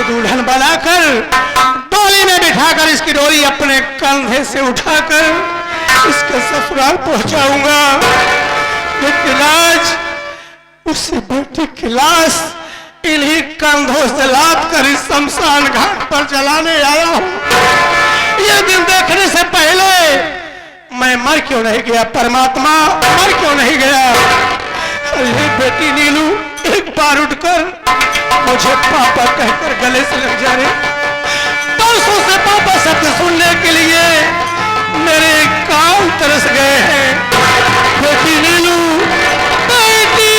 दुल्हन बनाकर डोली में बिठाकर इसकी डोली अपने कंधे से उठाकर इसके ससुराल पहुंचाऊंगा। लेकिन आज उसी बेटी की लाश इन्हीं कंधों से लाद कर इस शमशान घाट पर जलाने आया हूं। ये दिन देखने से पहले मैं मर क्यों नहीं गया परमात्मा, मर क्यों नहीं गया। ये बेटी नीलू एक बार उठकर मुझे पापा कहकर गले से लग जा रहे। परसों से पापा शब्द सुनने के लिए मेरे कान तरस गए हैं। बेटी नीलू, बेटी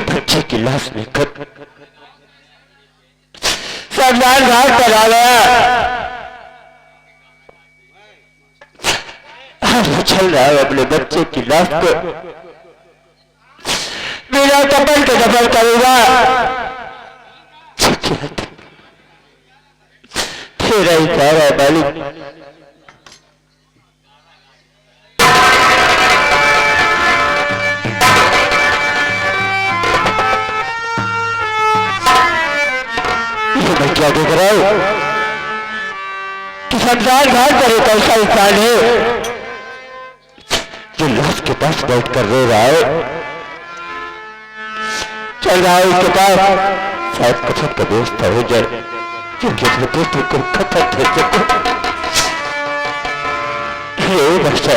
बच्चे की लाश लेकर शमशान घाट पर आ गया। चल रहा है अपने बच्चे की लाश को बिना कपल के दफन करूंगा। तेरा ही कह रहा है मालिक। मैं क्या देख रहा हूं कि शमशान घाट पर एक ऐसा इंसान है जो लाश के पास बैठ कर रो रहा है। चल रहा है उसके पास शायद कफन का व्यवस्था हो जाए क्योंकि अपने बेटे को कफन दे सको। हे बच्चा,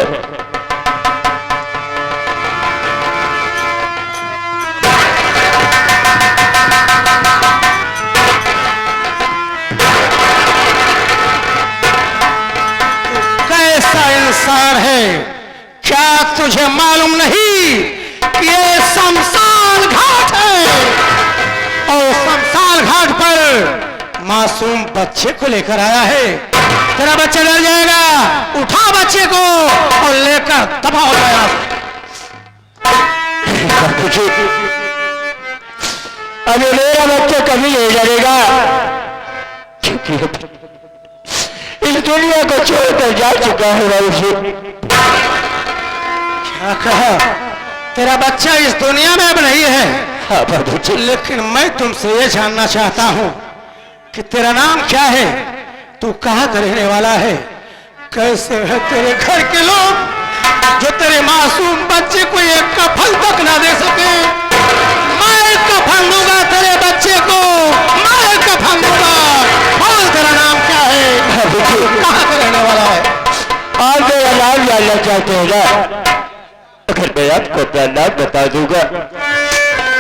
इंसान है क्या तुझे मालूम नहीं कि ये शमशान घाट है और शमशान घाट पर मासूम बच्चे को लेकर आया है। तेरा बच्चा डर जाएगा, उठा बच्चे को और लेकर दबाओ गया। अभी मेरा बच्चा कभी नहीं डरेगा क्योंकि इस दुनिया को छोड़कर जा चुका है। क्या कहा? तेरा बच्चा इस दुनिया में अब नहीं है। हाँ बाबूजी। लेकिन मैं तुमसे ये जानना चाहता हूँ कि तेरा नाम क्या है, तू कहाँ का रहने वाला है, कैसे है तेरे घर के लोग जो तेरे मासूम बच्चे को एक कफन तक ना दे सके। मैं कफन दूंगा तेरे बच्चे को, मैं कफन दूंगा। बोल तेरा नाम क्या है, कहाँ का रहने वाला है? आप मेरा नाम जानना चाहते हैं ना? अगर मैं आपको अपना नाम बता दूंगा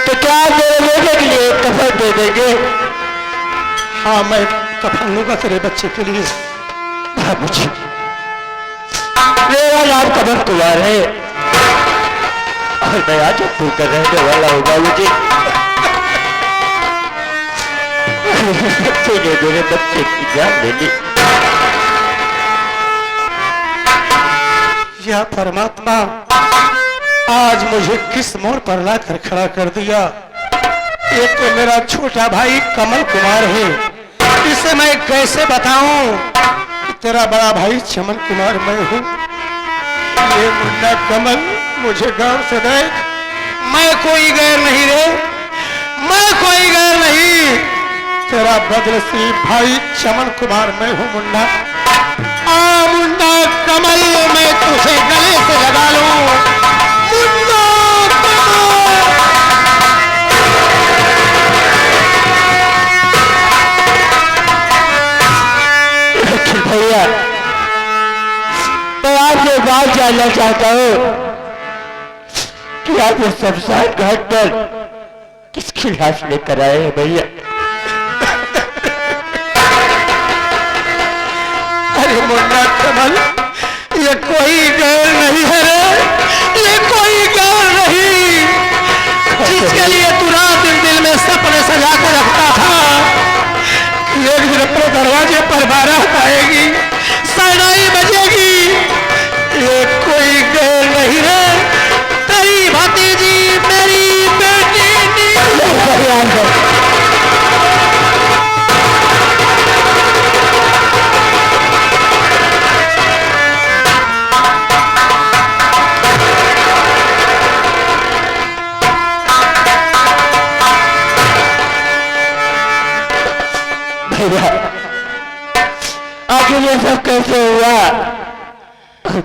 तो क्या आप मेरे बेटे के लिए कफन दे देंगे? हाँ, मैं कफन दूंगा तेरे बच्चे के लिए। बाबूजी, मेरा नाम कमल कुमार है और मैं आजमपुर का रहने वाला हूँ। बाबूजी, मेरे बच्चे की जान ले ली। या परमात्मा, आज मुझे किस मोड़ पर लाकर खड़ा कर दिया। एक तो मेरा छोटा भाई कमल कुमार है, इसे मैं कैसे बताऊं कि तेरा बड़ा भाई चमन कुमार मैं हूं। ये मुन्ना कमल मुझे गांव से गए, मैं कोई गैर नहीं रे, मैं कोई गैर नहीं। तेरा बदनसीब भाई चमन कुमार मैं हूं मुन्ना। आ मुन्ना कमल, मैं तुझे गले से लगा लूं। मुन्ना कमल। भैया, मैं आपसे बात जानना चाहता हूँ कि आप इस शमशान घाट पर किसकी लाश लेकर आए हैं भैया? अरे मुन्ना कमल, ये कोई गैर नहीं है रे, ये कोई गैर नहीं। जिसके लिए तू रात दिन दिल में सपने सजा कर रखता था, एक दिन अपने दरवाजे पर बारात आएगी, शहनाई बजेगी। ये कोई गैर नहीं रे, तेरी भतीजी मेरी बेटी नीलू। आखिर ये सब कैसे हुआ?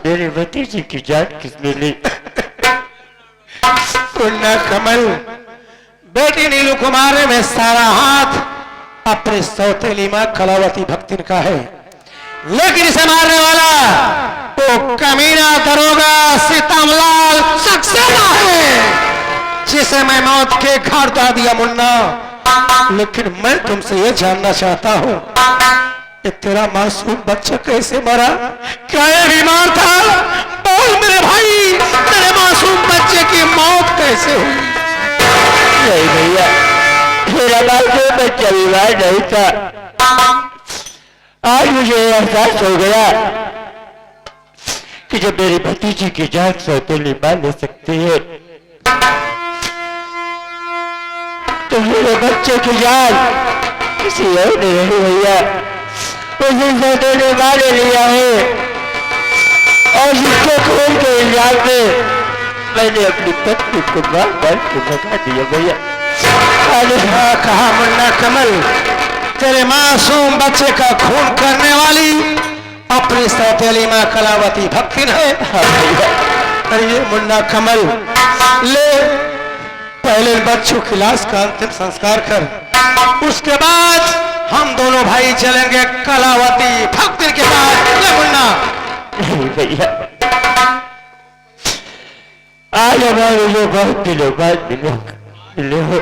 मेरे भतीजी की जान किसने ली? मुन्ना कमल, बेटी नीलू कुमार में सारा हाथ अपनी सौतेली मां कलावती भक्तिन का है, लेकिन इसे मारने वाला वो कमीना दरोगा सीतामलाल सक्सेना है, जिसे मैं मौत के घाट उतार दिया। मुन्ना, लेकिन मैं तुमसे ये जानना चाहता हूँ, ये तेरा मासूम बच्चा कैसे मरा? क्या ये बीमार था? बोल मेरे भाई, तेरे मासूम बच्चे की मौत कैसे हुई? नहीं भैया, मेरा मासूम बच्चा बीमार नहीं था। आज मुझे एहसास हो गया कि जब मेरी भतीजी की जान सौतेली मां ले सकती है, तो मेरे बच्चे की जान किसी और ने नहीं भैया, उसे सौतेली मां ने लिया है। और जिसके खून के इल्जाम में मैंने अपनी पत्नी को मार के भगा दिया भैया। हाँ कहा मुन्ना कमल, तेरे मासूम बच्चे का खून करने वाली अपनी सौतेली मां कलावती भक्तिन है। अरे मुन्ना कमल, ले पहले बच्चों की लाश का अंतिम संस्कार कर, उसके बाद हम दोनों भाई चलेंगे कलावती भक्तिन के पास। ले मुन्ना। नहीं भैया, आज हमारे जो बहुत दिनों बाद मिले हो,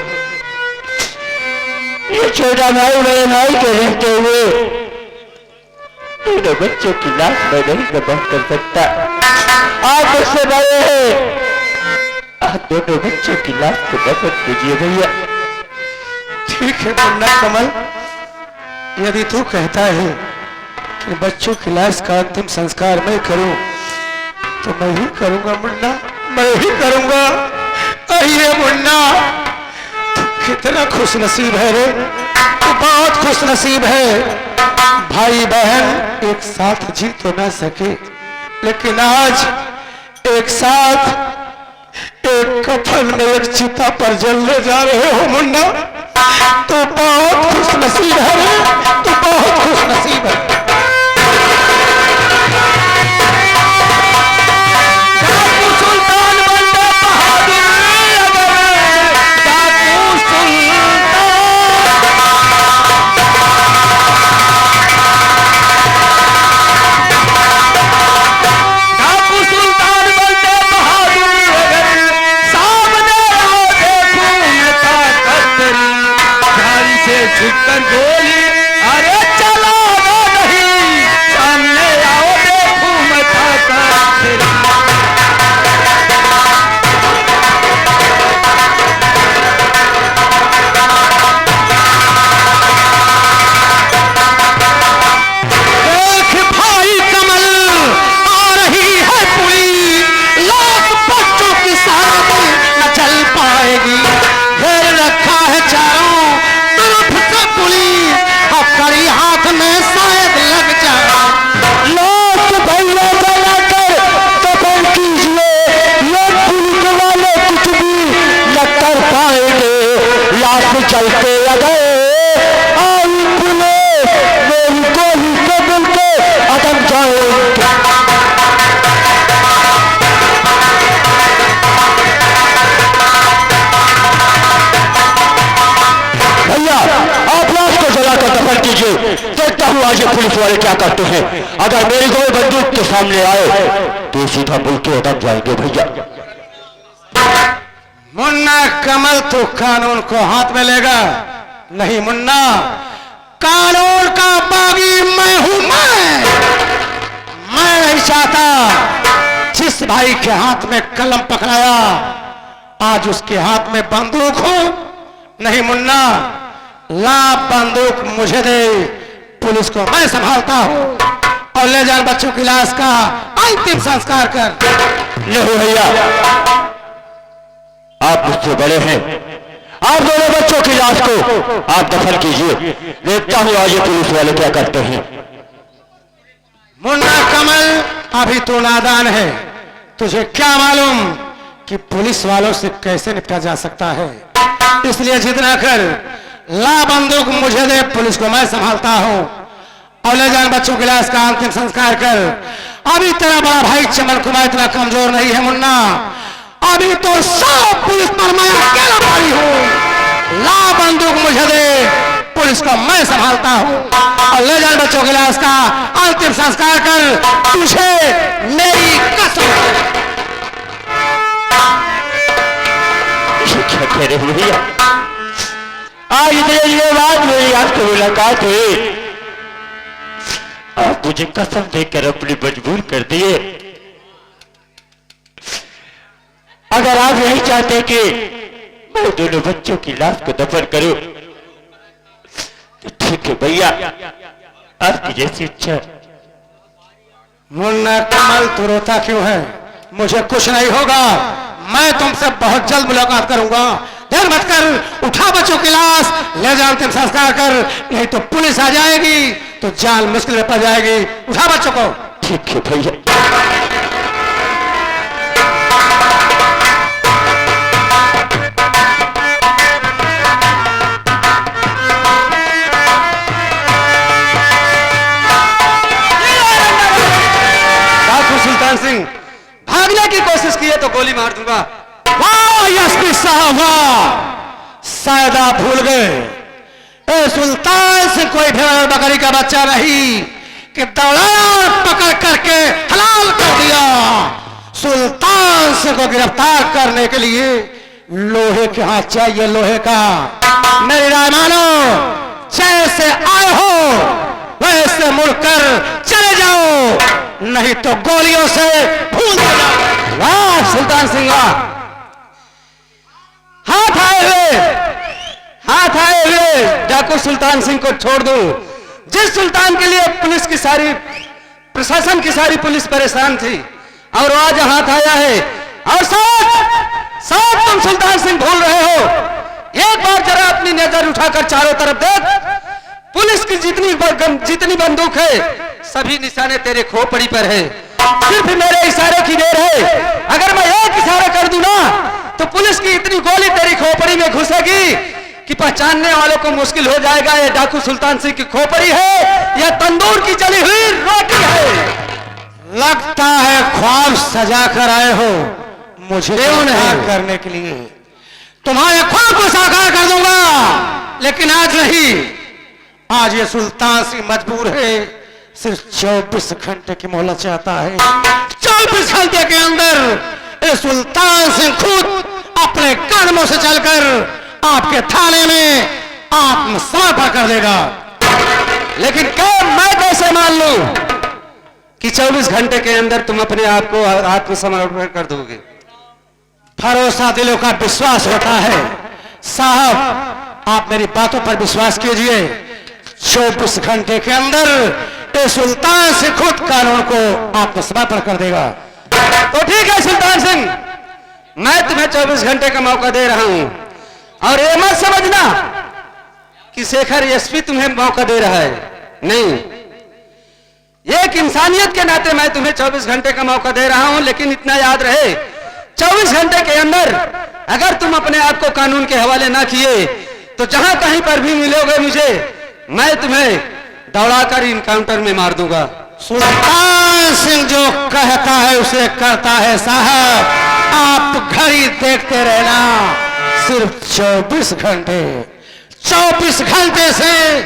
ये छोटा भाई बड़े भाई के रहते हुए दोनों बच्चों की लाश मैं नहीं दफन कर सकता। आप मुझसे बड़े हैं, आप दोनों बच्चों की लाश को दफन कीजिए भैया। ठीक है मुन्ना कमल, यदि तू कहता है कि बच्चों की लाश का अंतिम संस्कार मैं करूं, तो मैं ही करूंगा मुन्ना, मैं ही करूंगा। अरे मुन्ना, कितना खुश नसीब है रे, तू बहुत खुश नसीब है। भाई बहन एक साथ जी तो ना सके, लेकिन आज एक साथ एक कफन में एक चिता पर जलने जा रहे हो मुन्ना। तो बहुत खुश नसीब है रे, तो बहुत खुश नसीब है। चलते गए मेरी गोली से मिलते अदम जाएंगे। भैया आप लाश को जलाकर दफन कीजिए, देखता हूँ आज ये पुलिस वाले क्या करते हैं। अगर मेरी गोली बंदूक के सामने आए तो सीधा मुल्क के अदम जाएंगे भैया। मुन्ना कमल तो कानून को हाथ में लेगा नहीं मुन्ना, कानून का बागी मैं हूं। मैं नहीं चाहता जिस भाई के हाथ में कलम पकड़ाया आज उसके हाथ में बंदूक हो। नहीं मुन्ना, ला बंदूक मुझे दे, पुलिस को मैं संभालता हूं, और ले जा बच्चों की लाश का अंतिम संस्कार कर। नहीं भैया, आप मुझसे बड़े हैं, आप दोनों बच्चों की लाश को आप दफन कीजिए, देखता हूं आज ये पुलिस वाले क्या करते हैं। मुन्ना कमल अभी तो नादान है, तुझे क्या मालूम कि पुलिस वालों से कैसे निपटा जा सकता है। इसलिए जितना कर ला बंदूक मुझे दे, पुलिस को मैं संभालता हूं, और ले जान बच्चों के लाश का अंतिम संस्कार कर। अभी तेरा बड़ा भाई चमन कुमार इतना कमजोर नहीं है मुन्ना, अभी तो सब पुलिस पर मैं अकेला भारी हूँ। ला बंदूक मुझे दे, पुलिस को मैं संभालता हूँ। और ले जान बच्चों के लाश का अंतिम संस्कार कर, तुझे मेरी कसम। क्या कह रहे हो भैया? आज इतने दिनों बाद मेरी आपसे मुलाकात हुई, आप मुझे कसम देकर अपनी मजबूर कर दिए। अगर आप नहीं चाहते कि मैं दोनों बच्चों की लाश को दफन करूं तो ठीक है भैया, आपकी जैसी इच्छा। मुन्ना कमल तू रोता क्यों है? मुझे कुछ नहीं होगा, मैं तुमसे बहुत जल्द मुलाकात करूंगा। देर मत कर, उठा बच्चों की लाश, ले जा अंतिम संस्कार कर, नहीं तो पुलिस आ जाएगी तो जान मुश्किल में पड़ जाएगी। उठा बच्चों को। ठीक है भैया। सुल्तान सिंह भागने की कोशिश की है तो गोली मार दूंगा। वाह एसपी साहब वाह, शायद आप भूल गए ए सुल्तान सिंह कोई भेड़ बकरी का बच्चा नहीं कि दौड़ा पकड़ करके हलाल कर दिया। सुल्तान सिंह को गिरफ्तार करने के लिए लोहे के हाथ चाहिए, लोहे का। मेरी राय मानो, जैसे आए हो वैसे मुड़कर चले जाओ, नहीं तो गोलियों से भूल देना। वाह सुल्तान सिंह वाह, हाथ आए हुए डाकू सुल्तान सिंह को छोड़ दो। जिस सुल्तान के लिए पुलिस की सारी प्रशासन की सारी पुलिस परेशान थी और आज हाथ आया है। और साथ तुम सुल्तान सिंह भूल रहे हो। एक बार जरा अपनी नजर उठाकर चारों तरफ देख, पुलिस की जितनी बंदूक है सभी निशाने तेरे खोपड़ी पर है। सिर्फ मेरे इशारे की देर है। अगर मैं एक इशारा कर दूं ना तो पुलिस की इतनी गोली तेरी खोपड़ी में घुसेगी कि पहचानने वालों को मुश्किल हो जाएगा ये डाकू सुल्तान सिंह की खोपड़ी है या तंदूर की जली हुई रोटी है। लगता है ख्वाब सजा कर आए हो मुझे नहीं करने के लिए। तुम्हारे ख्वाब को साकार कर दूंगा, लेकिन आज नहीं। आज ये सुल्तान सिंह मजबूर है, सिर्फ 24 घंटे की मोहलत चाहता है। 24 घंटे के अंदर ये सुल्तान सिंह खुद अपने कदमों से चलकर आपके थाने में आत्मसमर्पण कर देगा। लेकिन क्या मैं कैसे मान लूं कि 24 घंटे के अंदर तुम अपने आप को आत्मसमर्पण कर दोगे? भरोसा दिलों का विश्वास होता है साहब, आप मेरी बातों पर विश्वास कीजिए। 24 घंटे के अंदर ये सुल्तान सिंह खुद कानून को आत्मसमर्पण कर देगा। तो ठीक है सुल्तान सिंह, मैं तुम्हें 24 घंटे का मौका दे रहा हूं। और ये मत समझना कि शेखर एसपी तुम्हें मौका दे रहा है, नहीं। एक इंसानियत के नाते मैं तुम्हें 24 घंटे का मौका दे रहा हूं। लेकिन इतना याद रहे, 24 घंटे के अंदर अगर तुम अपने आप को कानून के हवाले ना किए तो जहां कहीं पर भी मिलोगे मुझे, मैं तुम्हें दौड़ाकर इनकाउंटर में मार दूंगा। सुल्तान सिंह जो कहता है उसे करता है साहब, आप घड़ी देखते रहना। सिर्फ 24 घंटे, 24 घंटे से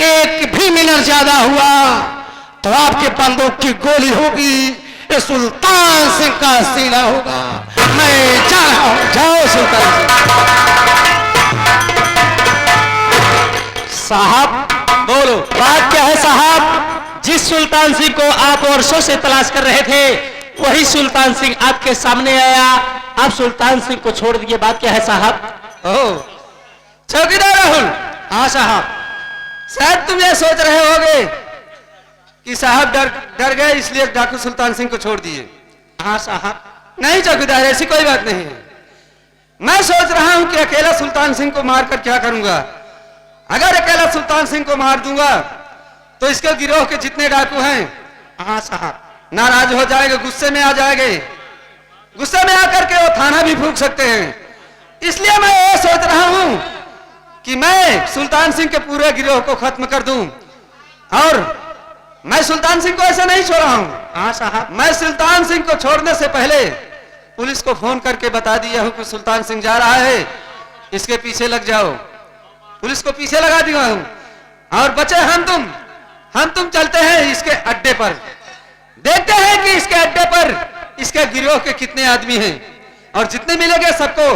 एक भी मिनट ज्यादा हुआ तो आपके बंदूक की गोली होगी, ये सुल्तान सिंह का सीना होगा। मैं जा रहा हूं, जाओ सुल्तान सिंह। साहब बोलो, बात क्या है साहब? जिस सुल्तान सिंह को आप वर्षों से तलाश कर रहे थे वही सुल्तान सिंह आपके सामने आया, आप सुल्तान सिंह को छोड़ दिए। बात क्या है साहब? ओह चौकीदार राहुल। हाँ साहब, शायद तुम ये सोच रहे होगे कि साहब डर गए इसलिए डाकू सुल्तान सिंह को छोड़ दिए। हाँ साहब, नहीं चौकीदार, ऐसी कोई बात नहीं है। मैं सोच रहा हूं कि अकेला सुल्तान सिंह को मारकर क्या करूंगा। अगर अकेला सुल्तान सिंह को मार दूंगा तो इसके गिरोह के जितने डाकू हैं, हाँ साहब, नाराज हो जाएंगे, गुस्से में आ जाएंगे। गुस्से में आकर के वो थाना भी फूंक सकते हैं। इसलिए मैं ये सोच रहा हूं कि मैं सुल्तान सिंह के पूरे गिरोह को खत्म कर दूं और मैं सुल्तान सिंह को ऐसे नहीं छोड़ा हूँ। हाँ साहब। मैं सुल्तान सिंह को छोड़ने से पहले पुलिस को फोन करके बता दिया हूँ कि सुल्तान सिंह जा रहा है, इसके पीछे लग जाओ। पुलिस को पीछे लगा दिया हूँ और बचे हम तुम चलते हैं इसके अड्डे पर, देखते हैं कि इसके अड्डे पर इसके गिरोह के कितने आदमी हैं और जितने मिलेंगे सबको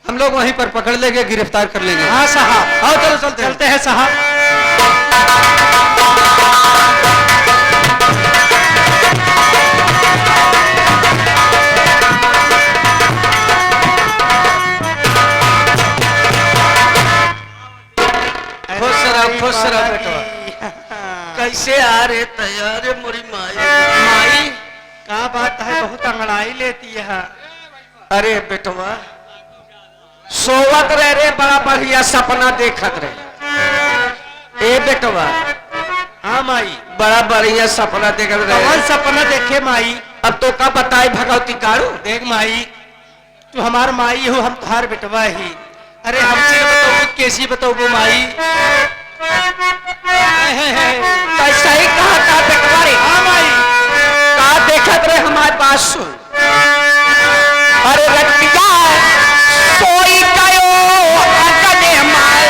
हम लोग वहीं पर पकड़ लेंगे, गिरफ्तार कर लेंगे। हाँ साहब। आओ चलो चलते हैं साहब। खुश रहो बेटा। कैसे आ रहे तैयार है मोरी माई? माई क्या बात है, बहुत अंगड़ाई लेती है। अरे बेटवा सोवत रहे रे, बड़ा बढ़िया सपना देखत रहे। ए बेटवा। हाँ माई। बड़ा बढ़िया सपना देखत रहे। कौन सपना देखे माई? अब तो का बताए भगवती कारू। देख माई, तू हमार माई हो, हम तुहार बेटवा ही। अरे हमसे बताओ कैसी बताओ माई? कैसा ही कहा था बेटवा रे? हाँ माई। का देखत रहे हमारे पास सुन। अरे रतिया सोई गयो अगने माय।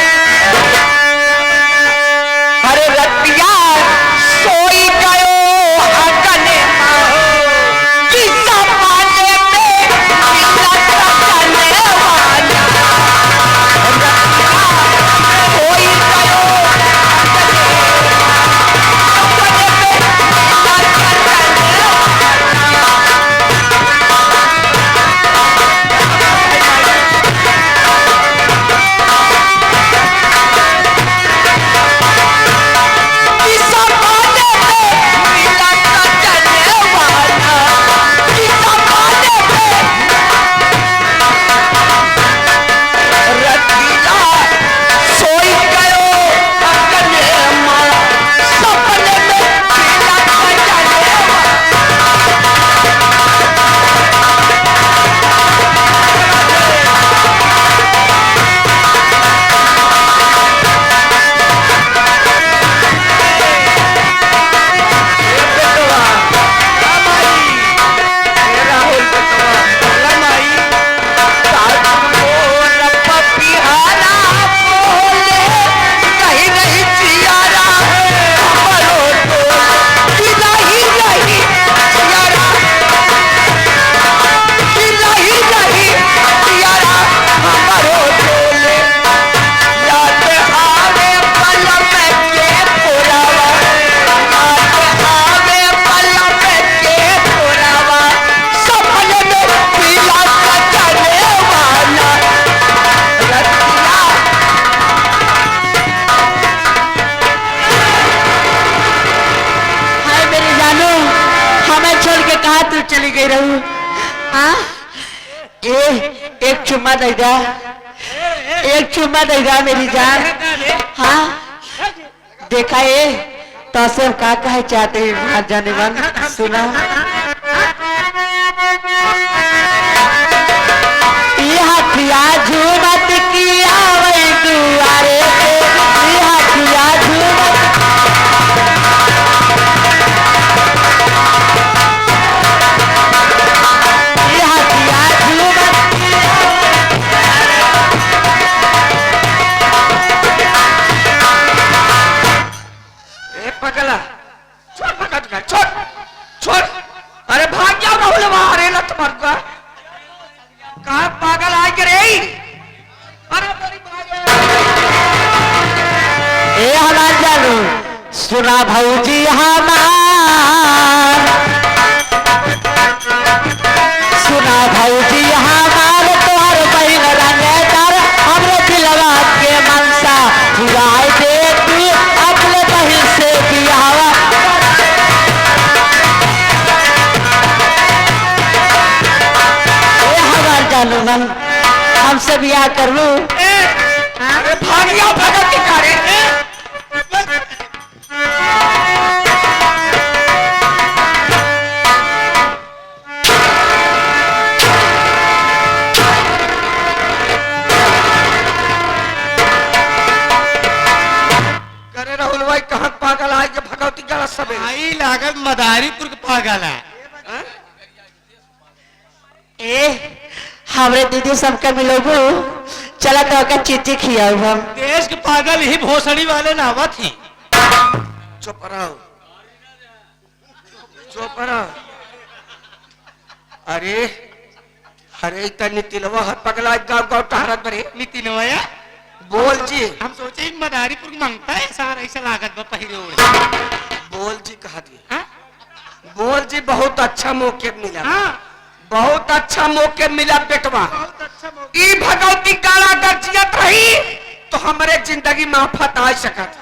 अरे रतिया सोई गयो अगने माय। किस पाने में मिलत करने वाला। रतिया सोई गयो चली गई रहू। हाँ एक चुम्मा दे जा, एक चुम्मा दे जा मेरी जान। हाँ देखा ये तो सब का कहे चाहते हैं जाने मन। सुना हथिया झूमत किया वही दुआरे पे। हथिया झूमत पगला छोड़ पकड़ कर छोड़ छोड़। अरे भाग जाओ राहुल वहां। अरे लत मर गया कहा पागल आ के रे। अरे ए हमार जानू सुना भौजी हमार। सुना भौजी हमार तोहर बहन रंगेदार हमरे दिलवा के मनसा पुराई दे तू अपने बहन से बियावा। ए हमार जानू मन हमसे बियाह कर लू। अरे भाग जाओ भगत के कारे। राहुल भाई कहाँ पागल आए भगवती गड़ा सवेरे आई लागत मदारीपुर के पागल है। हाँ? ए हमरे दीदी सबके मिलोगो चला तो का चिट्ठी खियाऊ हम। देश के पागल ही भोसड़ी वाले नावा थी। चुप रहो, चुप रहो। अरे अरे इतनी तिलवा हाथ पगला गाँव गाँव टहरत बरे नितिन भैया बोल जी। हम सोचे मदारीपुर मांगता है सार ऐसा लागत बा पहिरे ओढ़े। बोल जी कहा दिया। हाँ? बोल जी बहुत अच्छा मौके मिला। हाँ बहुत अच्छा मौके मिला बेटवा। बहुत अच्छा मौका। ई भगवती काला अगर जियत रही तो हमारे जिंदगी में आफत आ सकत।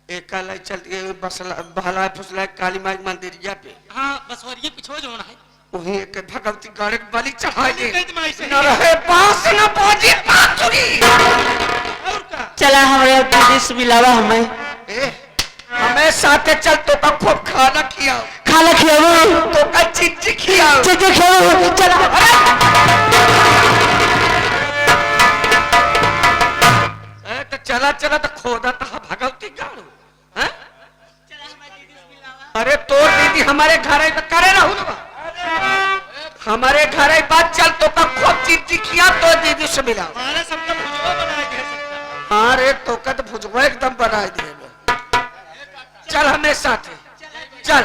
एक कल चलती बसला भला फुसला काली माई मंदिरिया पे। हाँ बस और ये पिछो जो है वहीं एक भगवती गाड़े बलि चढ़ाई दे न न रहे बांस न बाजे बांसुरी। और का चला हमरे दीदी से मिलावा हमें। ए हमें साथे चल तो का खूब खाना खियाओ, खाना खियाओ तो का चिट्ठी खियाओ। चिट्ठी खियाओ चला। ए तो चला चला तो खोदा था भगवती गाड़ू। हैं? अरे तोर दीदी हमारे घर आई तो करे रहू ना। हमारे घर आई बात चल तो का खूब चिट्ठी खिया तो दीदी से मिला। हमारा सबका भुजवा बनाए दे सकता। हाँ रे तो का तो भुजवा एकदम बनाए दिए। चल हमें साथ चल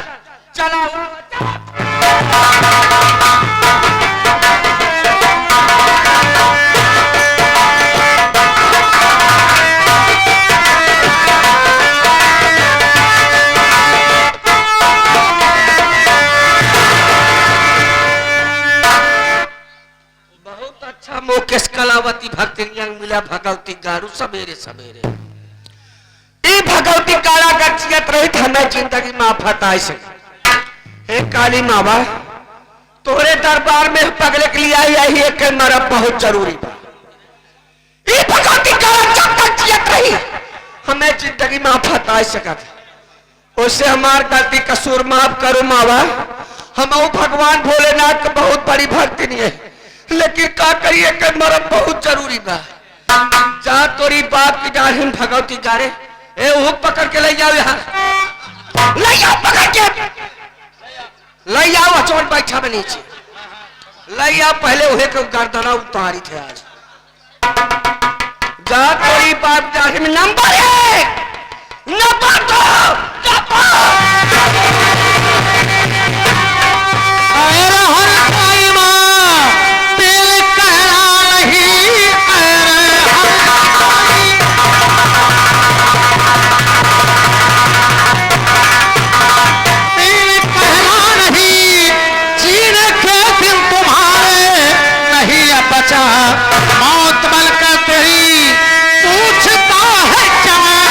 चला। बहुत अच्छा मोकेश कलावती भक्ति मिला भगवती गारू सवेरे सवेरे। ई भगवती काला गचियत रही हमें जिंदगी में आफत आई से। हे काली मावा तोरे दरबार में पगले के लिए आई है एक मरब बहुत जरूरी बा। ई भगवती काला जब तक जियत रही हमें जिंदगी में आफत आई सकत। उससे हमार गलती कसूर माफ करो मावा। हम भगवान भोलेनाथ का बहुत बड़ी भक्ति नहीं है लेकिन का करिए के मरब बहुत जरूरी बा। जा तोरी बाप की डाढ़ी भगवती गारे ए वो पकड़ के ले जाओ यहाँ। ले जाओ पकड़ के ले जाओ अचोट बैठा में नीचे ले जाओ। पहले वही को गर्दना उतारी थे आज। जा तोरी बाप जाके में नंबर 1 नंबर 2 मौत बलकर तेरी पूछता है जवान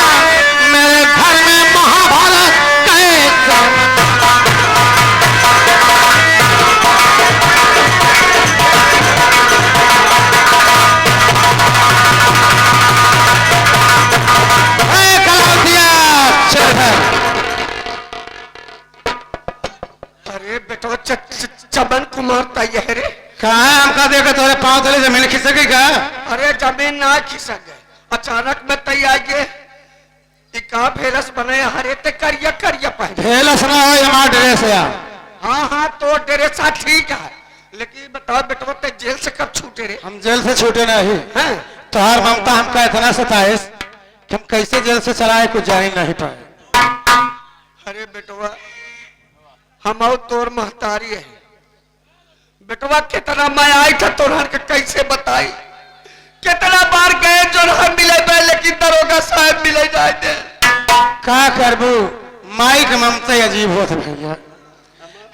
मेरे घर में महाभारत कैसा। अरे बेटा चमन कुमार तैयार रे काम का देखा तोरे पांव तले जमीन खिसक का। अरे जमीन ना खिसक गए अचानक में तैयार के का भेलस बने हरे ते करिया करिया पहने। भेलस ना हो हमारा ड्रेस या। हाँ हाँ तो ड्रेस ठीक है लेकिन बताओ बेटा ते जेल से कब छूटे रे। हम जेल से छूटे नहीं हैं? तोहार ममता हमका इतना सताइस कि हम कैसे जेल से चलाए कुछ जान ही नहीं पाए। अरे बेटवा हम और तोर महतारी है बेटवा कितना मैं आई था तोहर के कैसे बताई। कितना बार गए जो हम मिले बे लेकिन दरोगा साहब मिले जाए दे। का करबू माई के ममता अजीब होत भैया।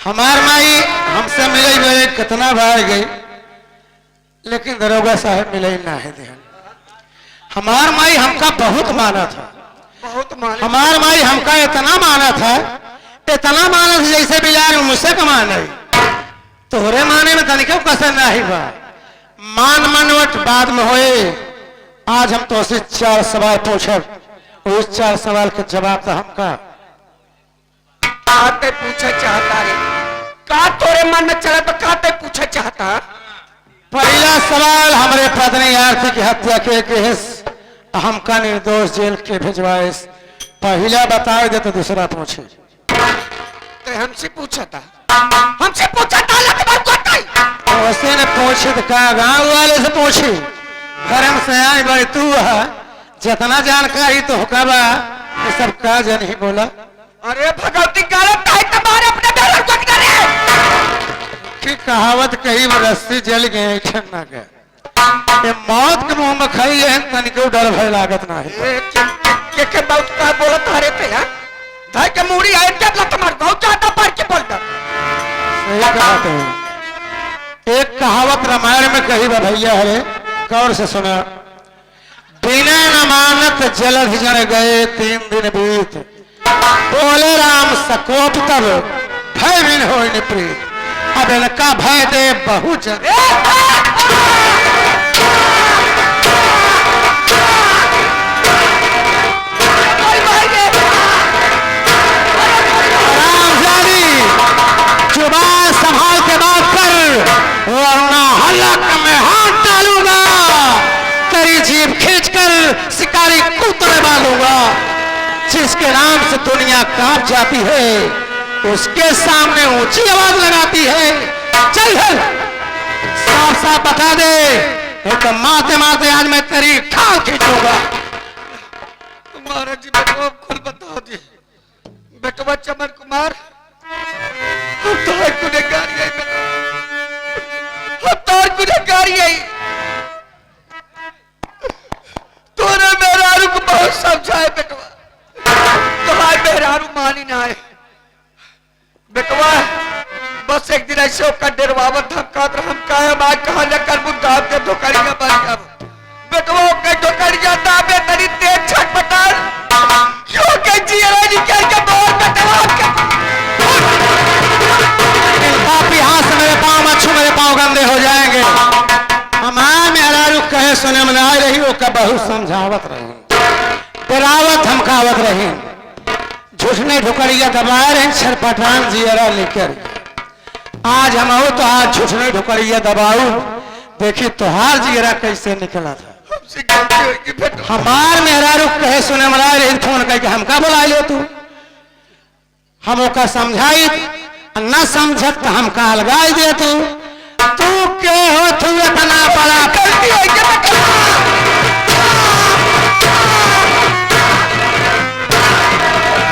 हमार माई हमसे मिले गए कितना बार गई लेकिन दरोगा साहब मिले ना है दे। हमार माई हमका बहुत माना था। बहुत माने हमार माई हमका इतना माना था जैसे बिजार में मुझसे कमा नहीं। तोहरे माने में तनिको कसर नहीं बा। मान मनवट बाद में होए। आज हम तो से 4 सवाल पूछब उस 4 सवाल के जवाब तो हमका काते पूछे चाहता रे। का तोरे मन में चला तो काते पूछे चाहता। पहला सवाल हमारे पत्नी आरती की हत्या के केस हमका निर्दोष जेल के भिजवाइस पहला बता दे तो दूसरा पूछे। तो हमसे पूछा था उसे ने पूछे तो कहा गांव वाले से पूछी, धर्म से आई भाई तू है, जितना जानकारी तो हुकाबा ये सब का जन ही बोला। अरे भगवती गलत है तुम्हारे अपने डर को करे कि कहावत कही रस्सी जल गए ठंडा के ये मौत के मुंह में खाई है तनिको डर भय लागत ना है। के बहुत का बोला थारे पे है धाई के मूड़ी आए जब तुम्हारे बहुत ज्यादा पर के बोलता। सही कहा तो एक कहावत रामायण में कही बा भैया है, गौर से सुना। बिना न मानत जलध जन गए 3 दिन बीत, बोले राम सकोप तब भय बिन हो प्रीत, अब इनका भय दे बहु जन। जुबान संभाल के बात कर वरना हलक में हाथ डालूंगा, तेरी जीभ खींचकर शिकारी कुतरे डालूंगा। जिसके नाम से दुनिया कांप जाती है उसके सामने ऊंची आवाज लगाती है। चल चल साफ साफ बता दे, नहीं तो मारते मारते आज मैं तेरी खाल खींचूंगा। महाराज जी बेटो खुद बताओ जी, बेटवा चमन कुमार तूने मेहरारू को बहुत समझाए बेटवा, तुम्हारे मेहरारू मानी ना है बेटवा। बस एक दिन ऐसे होकर डरवावत हम कहे आज कहा लेकर बुद्धा के धोकरिया बन गया बेटवा के धोकरिया दाबे तरी तेज छटपटार क्यों के जिया निकल के बोल बेटवा के पापी हाथ से मेरे पाँव मच्छू मेरे पाँव गंदे हो जाएंगे। हमारे मेहरारू कहे सुने में आ रही वो का बहुत समझावत रहे, डरावत धमकावत रहे, झूठने ढुकड़िया दबाए रहे छरपटान जियरा लेकर। आज हम हो तो आज झूठने ढुकड़िया दबाऊ, देखी तुहार जियरा कैसे निकला था। हमसे गलती होगी बेटवा। हमार मेहरारू कहे सुने में आ रही फोन करके हमका बुला लियो तू, हम ओका समझाई न समझत तो हम का लगाई दे तू के हो तू इतना बड़ा गलती है क्या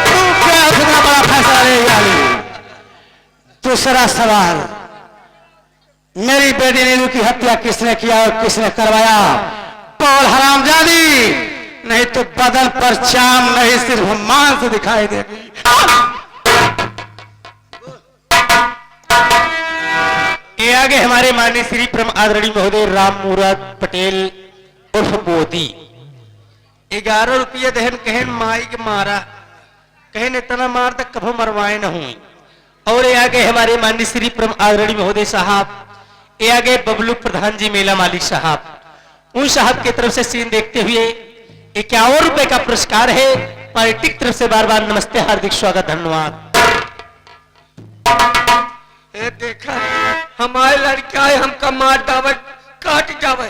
तू क्या इतना बड़ा फैसला ले वाली। दूसरा सवाल, मेरी बेटी नीलू की हत्या किसने किया और किसने करवाया? बोल हरामजादी, नहीं तो बदन पर चाम नहीं सिर्फ मांस दिखाई देगी। ये आगे हमारे माननीय श्री परम आदरणीय महोदय राम मूरत पटेल उर्फ मोदी 11 रुपये दहन कहन माई के मारा कहन इतना मार तक कभो मरवाए न हुई। और ये आगे हमारे माननीय श्री परम आदरणीय महोदय साहब, ये आगे बबलू प्रधान जी मेला मालिक साहब, उन साहब की तरफ से सीन देखते हुए 51 रुपए का पुरस्कार है। पार्टी की तरफ से बार बार नमस्ते, हार्दिक स्वागत, धन्यवाद। देखा हमारे लड़का है हमका मार दावे काट जावे,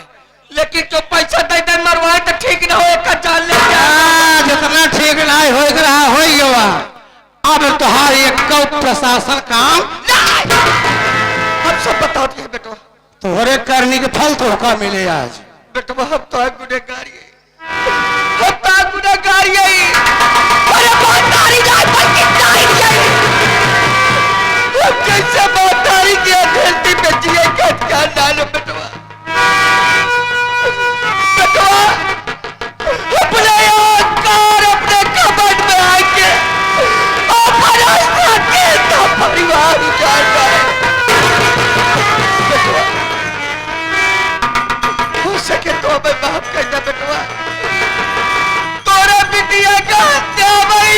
लेकिन जो पैसा दे दे मरवाए तो ठीक ना हो जान ले जितना ठीक ना हो रहा हो अब तुम्हारी एक प्रशासन काम हम सब बता दिए बेटवा। तुम्हारे करने के फल तो का मिले आज बेटवा हम तो गुनहगार है, हम तो गुनहगार है। अरे बातारी जाए कैसे बातारी की धरती पे जिए क्या डालो बेटवा। बेटवा अपने कार अपने कबट में आके परिवार उजाड़ जाए बेटवा। हो सके तो हमें माफ करना बेटवा, तोरा बिटिया का हत्या वही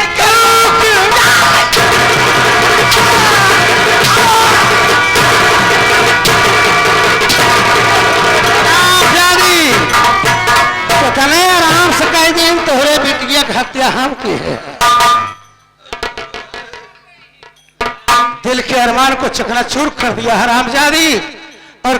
आराम से कह दें तोहरे बिटिया की हत्या हम की है। दिल के अरमान को चकनाचूर कर दिया हरामजादी और